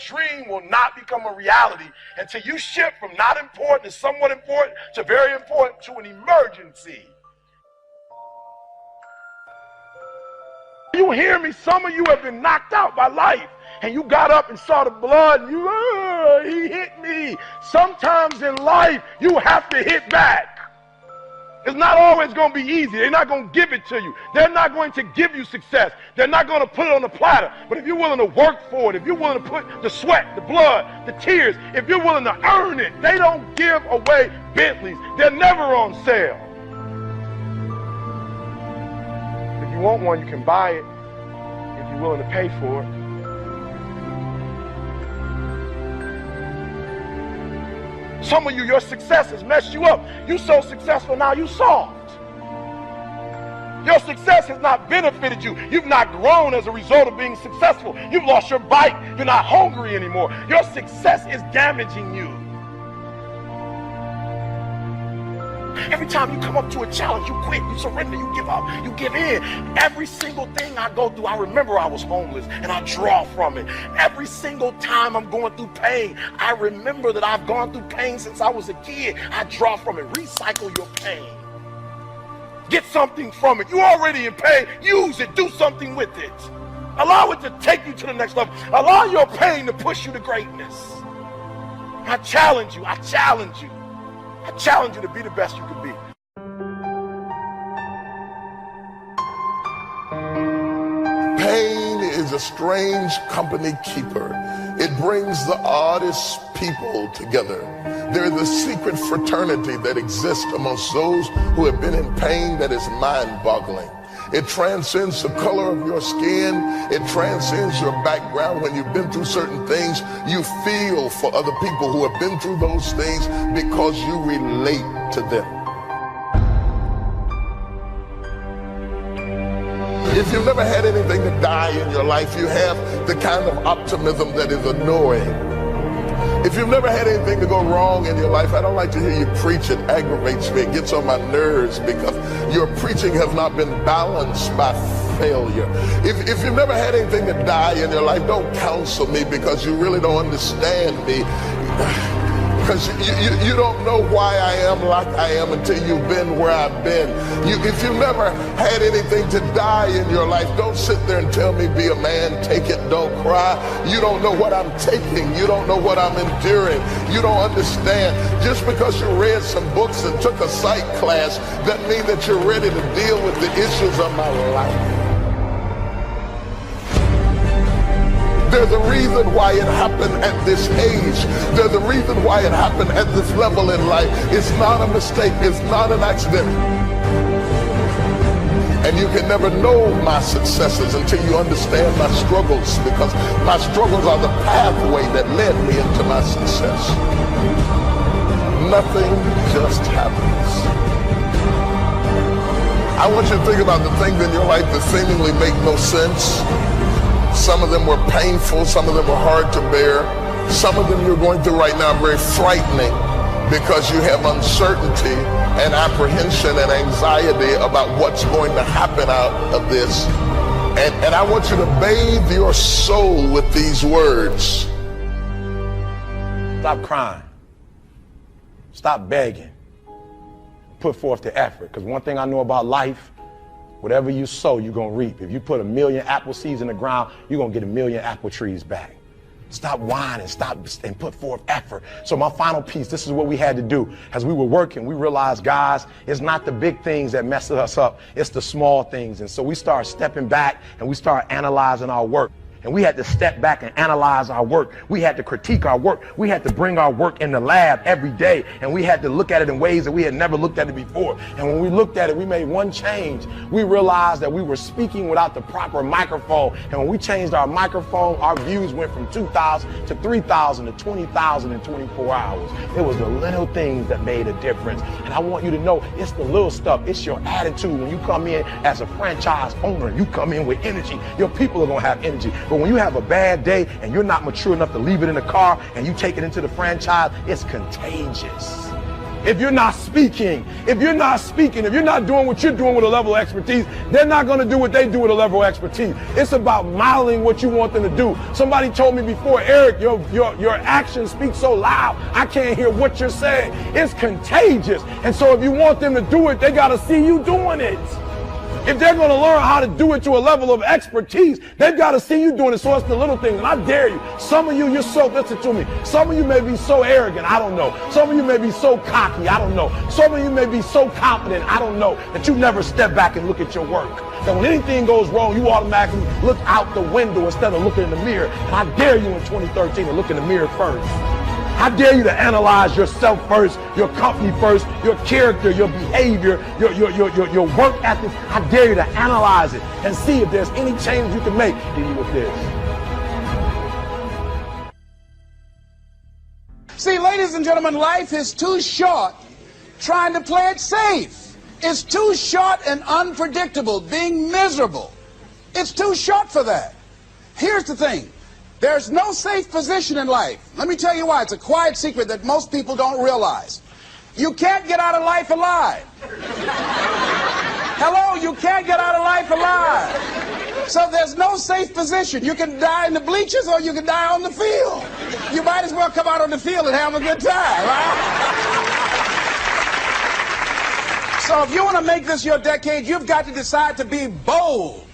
dream will not become a reality until you shift from not important to somewhat important to very important to an emergency. You hear me? Some of you have been knocked out by life, and you got up and saw the blood, and he hit me. Sometimes in life, you have to hit back. It's not always going to be easy. They're not going to give it to you. They're not going to give you success. They're not going to put it on the platter. But if you're willing to work for it, if you're willing to put the sweat, the blood, the tears, if you're willing to earn it, they don't give away Bentleys. They're never on sale. If you want one, you can buy it if you're willing to pay for it. Some of you, your success has messed you up. You're so successful now, you soft. Your success has not benefited you. You've not grown as a result of being successful. You've lost your bite. You're not hungry anymore. Your success is damaging you. Every time you come up to a challenge, you quit, you surrender, you give up, you give in. Every single thing I go through, I remember I was homeless and I draw from it. Every single time I'm going through pain, I remember that I've gone through pain since I was a kid. I draw from it. Recycle your pain. Get something from it. You're already in pain. Use it. Do something with it. Allow it to take you to the next level. Allow your pain to push you to greatness. I challenge you. I challenge you. I challenge you to be the best you can be. Pain is a strange company keeper. It brings the oddest people together. There is a secret fraternity that exists amongst those who have been in pain that is mind-boggling. It transcends the color of your skin. It transcends your background. When you've been through certain things, you feel for other people who have been through those things because you relate to them. If you've never had anything to die in your life, you have the kind of optimism that is annoying. If you've never had anything to go wrong in your life, I don't like to hear you preach. It aggravates me. It gets on my nerves because your preaching has not been balanced by failure. If you've never had anything to die in your life, don't counsel me because you really don't understand me. Because you don't know why I am like I am until you've been where I've been. If you've never had anything to die in your life, don't sit there and tell me be a man, take it, don't cry. You don't know what I'm taking. You don't know what I'm enduring. You don't understand. Just because you read some books and took a psych class doesn't mean that you're ready to deal with the issues of my life. There's a reason why it happened at this age. There's a reason why it happened at this level in life. It's not a mistake. It's not an accident. And you can never know my successes until you understand my struggles, because my struggles are the pathway that led me into my success. Nothing just happens. I want you to think about the things in your life that seemingly make no sense. Some of them were painful, some of them were hard to bear. Some of them you're going through right now are very frightening because you have uncertainty and apprehension and anxiety about what's going to happen out of this. And I want you to bathe your soul with these words. Stop crying. Stop begging. Put forth the effort. Because one thing I know about life, whatever you sow, you're going to reap. If you put 1,000,000 apple seeds in the ground, you're going to get 1,000,000 apple trees back. Stop whining, stop, and put forth effort. So my final piece, this is what we had to do. As we were working, we realized, guys, it's not the big things that mess us up. It's the small things. And so we started stepping back and we started analyzing our work. And we had to step back and analyze our work. We had to critique our work. We had to bring our work in the lab every day. And we had to look at it in ways that we had never looked at it before. And when we looked at it, we made one change. We realized that we were speaking without the proper microphone. And when we changed our microphone, our views went from 2,000 to 3,000 to 20,000 in 24 hours. It was the little things that made a difference. And I want you to know, it's the little stuff. It's your attitude. When you come in as a franchise owner, you come in with energy. Your people are going to have energy. But when you have a bad day and you're not mature enough to leave it in the car and you take it into the franchise, it's contagious. If you're not speaking, if you're not doing what you're doing with a level of expertise, they're not going to do what they do with a level of expertise. It's about modeling what you want them to do. Somebody told me before, Eric, your actions speak so loud, I can't hear what you're saying. It's contagious. And so if you want them to do it, they got to see you doing it. If they're going to learn how to do it to a level of expertise, they've got to see you doing it. So it's the little things. And I dare you. Some of you, you're so, listen to me. Some of you may be so arrogant. I don't know. Some of you may be so cocky. I don't know. Some of you may be so confident. I don't know. That you never step back and look at your work. That when anything goes wrong, you automatically look out the window instead of looking in the mirror. And I dare you in 2013 to look in the mirror first. I dare you to analyze yourself first, your company first, your character, your behavior, your work ethic. I dare you to analyze it and see if there's any change you can make dealing with this. See, ladies and gentlemen, life is too short trying to play it safe. It's too short and unpredictable, being miserable. It's too short for that. Here's the thing. There's no safe position in life. Let me tell you why. It's a quiet secret that most people don't realize. You can't get out of life alive. Hello, you can't get out of life alive. So there's no safe position. You can die in the bleachers or you can die on the field. You might as well come out on the field and have a good time, right? So if you want to make this your decade, you've got to decide to be bold.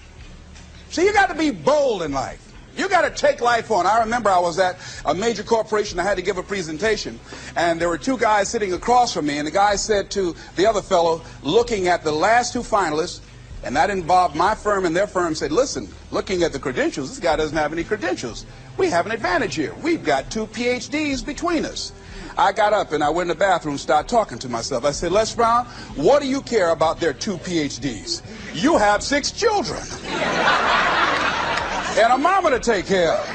So you got to be bold in life. You got to take life on. I remember I was at a major corporation. I had to give a presentation, and there were two guys sitting across from me, and the guy said to the other fellow, looking at the last two finalists, and that involved my firm and their firm, said, listen, looking at the credentials, this guy doesn't have any credentials. We have an advantage here. We've got 2 PhDs between us. I got up and I went in the bathroom and started talking to myself. I said, Les Brown, what do you care about their 2 PhDs? You have 6 children. And a mama to take care of.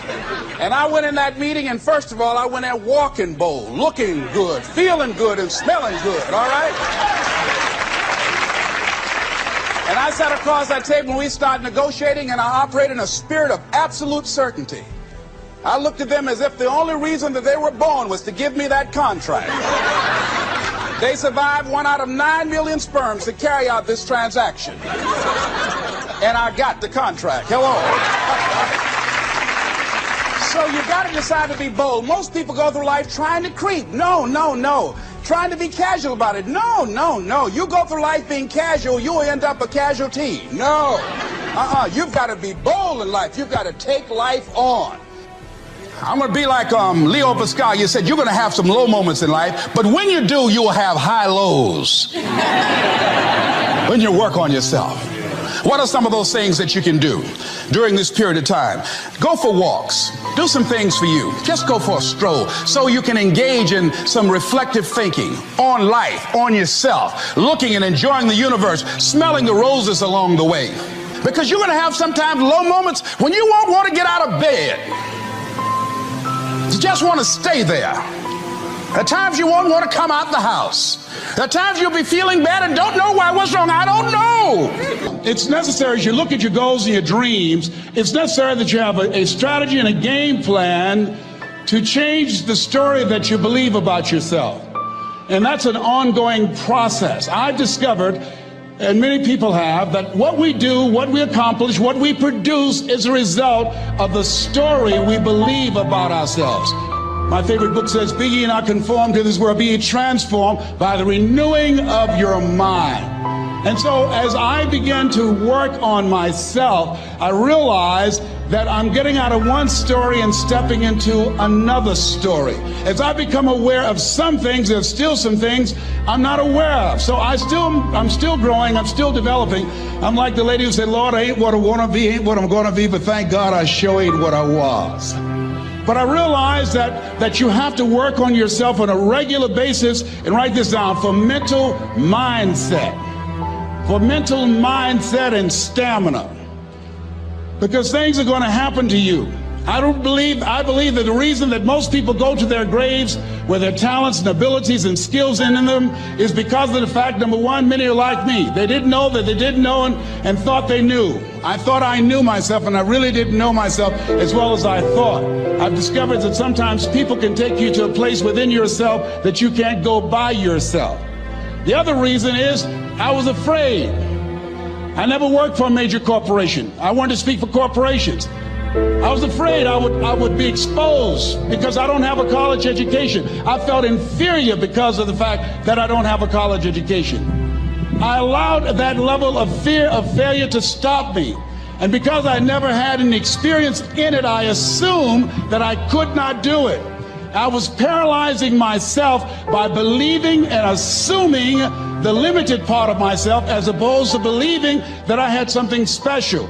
And I went in that meeting, and first of all, I went there walking bold, looking good, feeling good, and smelling good, all right? And I sat across that table, and we started negotiating, and I operated in a spirit of absolute certainty. I looked at them as if the only reason that they were born was to give me that contract. They survived 1 out of 9 million sperms to carry out this transaction. And I got the contract. Hello. So you got to decide to be bold. Most people go through life trying to creep. No, no, no. Trying to be casual about it. No, no, no. You go through life being casual, you'll end up a casualty. No. You've got to be bold in life. You've got to take life on. I'm going to be like Leo Pascal. You said you're going to have some low moments in life, but when you do, you will have high lows when you work on yourself. What are some of those things that you can do during this period of time? Go for walks. Do some things for you. Just go for a stroll so you can engage in some reflective thinking on life, on yourself, looking and enjoying the universe, smelling the roses along the way. Because you're going to have sometimes low moments when you won't want to get out of bed. You just want to stay there. At times you won't want to come out the house. At times you'll be feeling bad and don't know why. What's wrong? I don't know. It's necessary as you look at your goals and your dreams, it's necessary that you have a strategy and a game plan to change the story that you believe about yourself. And that's an ongoing process. I've discovered, and many people have, that what we do, what we accomplish, what we produce is a result of the story we believe about ourselves. My favorite book says, be ye not conformed to this world, be ye transformed by the renewing of your mind. And so as I began to work on myself, I realized that I'm getting out of one story and stepping into another story. As I become aware of some things, there's still some things I'm not aware of. So I'm still growing, I'm still developing. I'm like the lady who said, Lord, I ain't what I want to be, ain't what I'm going to be, but thank God I sure ain't what I was. But I realize that you have to work on yourself on a regular basis, and write this down, for mental mindset. For mental mindset and stamina. Because things are going to happen to you. I believe that the reason that most people go to their graves with their talents and abilities and skills in them is because of the fact, number one, many are like me. They didn't know that they didn't know and thought they knew. I thought I knew myself, and I really didn't know myself as well as I thought. I've discovered that sometimes people can take you to a place within yourself that you can't go by yourself. The other reason is I was afraid. I never worked for a major corporation. I wanted to speak for corporations. I was afraid I would be exposed because I don't have a college education. I felt inferior because of the fact that I don't have a college education. I allowed that level of fear of failure to stop me. And because I never had any experience in it, I assumed that I could not do it. I was paralyzing myself by believing and assuming the limited part of myself as opposed to believing that I had something special.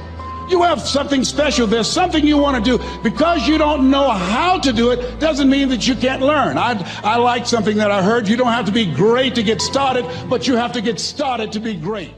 You have something special. There's something you want to do. Because you don't know how to do it doesn't mean that you can't learn. I like something that I heard. You don't have to be great to get started, but you have to get started to be great.